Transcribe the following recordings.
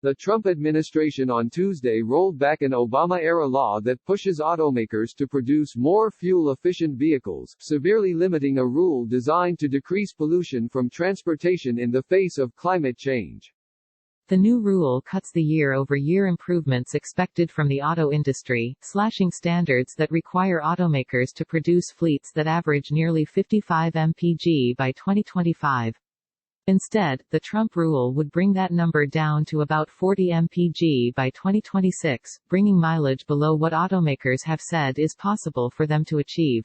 The Trump administration on Tuesday rolled back an Obama-era law that pushes automakers to produce more fuel-efficient vehicles, severely limiting a rule designed to decrease pollution from transportation in the face of climate change. The new rule cuts the year-over-year improvements expected from the auto industry, slashing standards that require automakers to produce fleets that average nearly 55 mpg by 2025. Instead, the Trump rule would bring that number down to about 40 mpg by 2026, bringing mileage below what automakers have said is possible for them to achieve.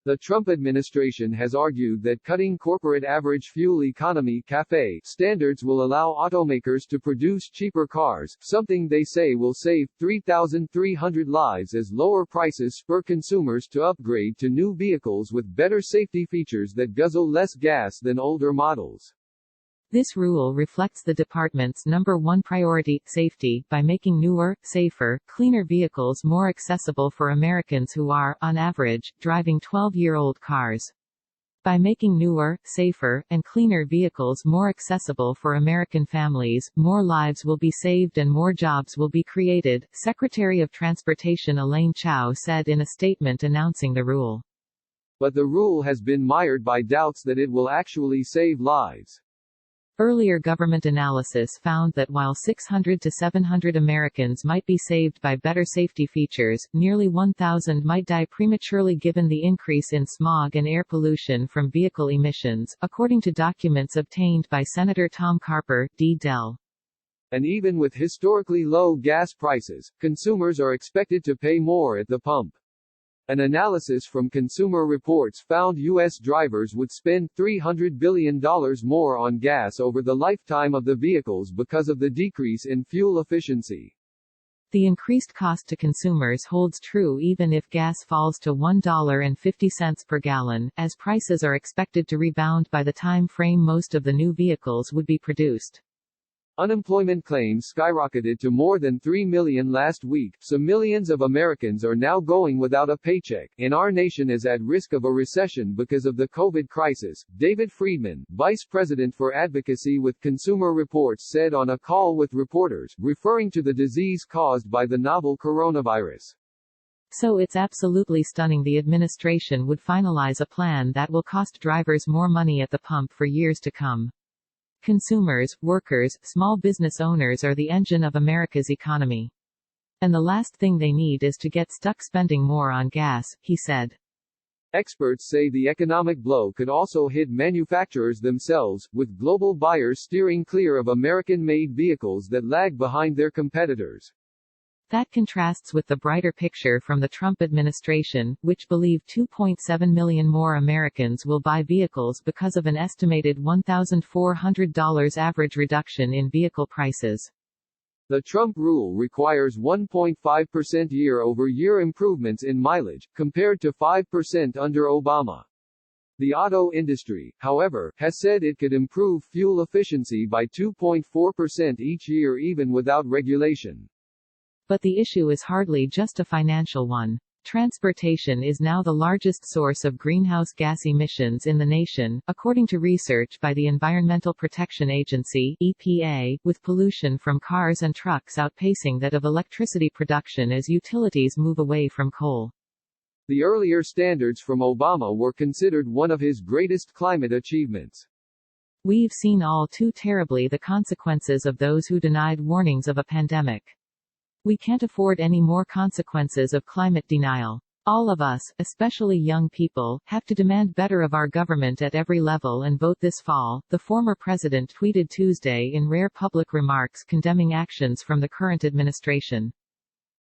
The Trump administration has argued that cutting corporate average fuel economy (CAFE) standards will allow automakers to produce cheaper cars, something they say will save 3,300 lives as lower prices spur consumers to upgrade to new vehicles with better safety features that guzzle less gas than older models. This rule reflects the department's number one priority, safety, by making newer, safer, cleaner vehicles more accessible for Americans who are, on average, driving 12-year-old cars. By making newer, safer, and cleaner vehicles more accessible for American families, more lives will be saved and more jobs will be created, Secretary of Transportation Elaine Chao said in a statement announcing the rule. But the rule has been mired by doubts that it will actually save lives. Earlier government analysis found that while 600 to 700 Americans might be saved by better safety features, nearly 1,000 might die prematurely given the increase in smog and air pollution from vehicle emissions, according to documents obtained by Senator Tom Carper, D.Del. And even with historically low gas prices, consumers are expected to pay more at the pump. An analysis from Consumer Reports found U.S. drivers would spend $300 billion more on gas over the lifetime of the vehicles because of the decrease in fuel efficiency. The increased cost to consumers holds true even if gas falls to $1.50 per gallon, as prices are expected to rebound by the time frame most of the new vehicles would be produced. Unemployment claims skyrocketed to more than 3 million last week, so millions of Americans are now going without a paycheck, and our nation is at risk of a recession because of the COVID crisis, David Friedman, vice president for advocacy with Consumer Reports said on a call with reporters, referring to the disease caused by the novel coronavirus. So it's absolutely stunning the administration would finalize a plan that will cost drivers more money at the pump for years to come. Consumers, workers, small business owners are the engine of America's economy. And the last thing they need is to get stuck spending more on gas, he said. Experts say the economic blow could also hit manufacturers themselves, with global buyers steering clear of American-made vehicles that lag behind their competitors. That contrasts with the brighter picture from the Trump administration, which believed 2.7 million more Americans will buy vehicles because of an estimated $1,400 average reduction in vehicle prices. The Trump rule requires 1.5% year-over-year improvements in mileage, compared to 5% under Obama. The auto industry, however, has said it could improve fuel efficiency by 2.4% each year even without regulation. But the issue is hardly just a financial one. Transportation is now the largest source of greenhouse gas emissions in the nation, according to research by the Environmental Protection Agency (EPA), with pollution from cars and trucks outpacing that of electricity production as utilities move away from coal. The earlier standards from Obama were considered one of his greatest climate achievements. We've seen all too terribly the consequences of those who denied warnings of a pandemic. We can't afford any more consequences of climate denial. All of us, especially young people, have to demand better of our government at every level and vote this fall, the former president tweeted Tuesday in rare public remarks condemning actions from the current administration.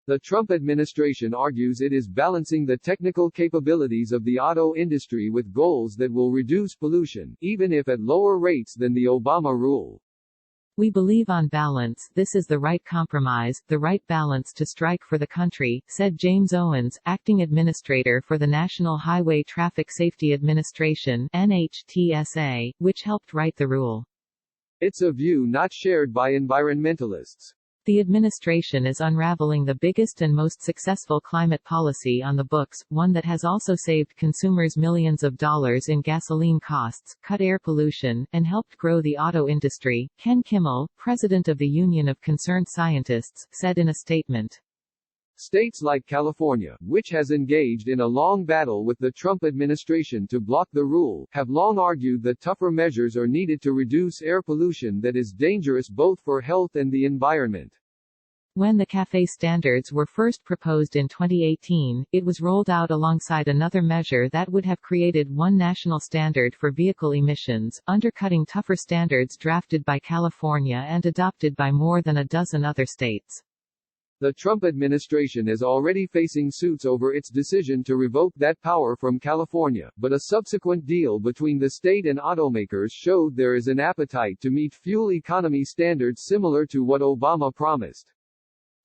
The Trump administration argues it is balancing the technical capabilities of the auto industry with goals that will reduce pollution, even if at lower rates than the Obama rule. We believe on balance this is the right compromise, the right balance to strike for the country, said James Owens, acting administrator for the National Highway Traffic Safety Administration (NHTSA), which helped write the rule. It's a view not shared by environmentalists. The administration is unraveling the biggest and most successful climate policy on the books, one that has also saved consumers millions of dollars in gasoline costs, cut air pollution, and helped grow the auto industry, Ken Kimmel, president of the Union of Concerned Scientists, said in a statement. States like California, which has engaged in a long battle with the Trump administration to block the rule, have long argued that tougher measures are needed to reduce air pollution that is dangerous both for health and the environment. When the CAFE standards were first proposed in 2018, it was rolled out alongside another measure that would have created one national standard for vehicle emissions, undercutting tougher standards drafted by California and adopted by more than a dozen other states. The Trump administration is already facing suits over its decision to revoke that power from California, but a subsequent deal between the state and automakers showed there is an appetite to meet fuel economy standards similar to what Obama promised.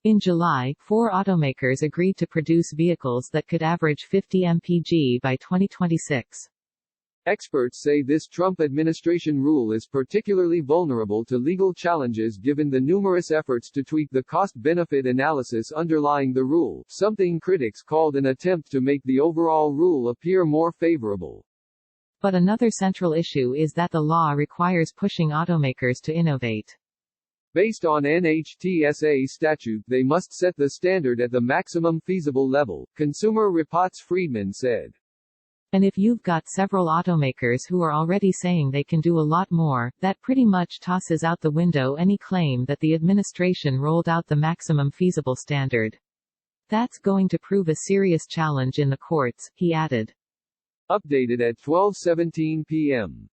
In July, 4 automakers agreed to produce vehicles that could average 50 mpg by 2026. Experts say this Trump administration rule is particularly vulnerable to legal challenges given the numerous efforts to tweak the cost-benefit analysis underlying the rule, something critics called an attempt to make the overall rule appear more favorable. But another central issue is that the law requires pushing automakers to innovate. Based on NHTSA statute, they must set the standard at the maximum feasible level, Consumer Reports Friedman said. And if you've got several automakers who are already saying they can do a lot more, that pretty much tosses out the window any claim that the administration rolled out the maximum feasible standard. That's going to prove a serious challenge in the courts, he added. Updated at 12:17 p.m.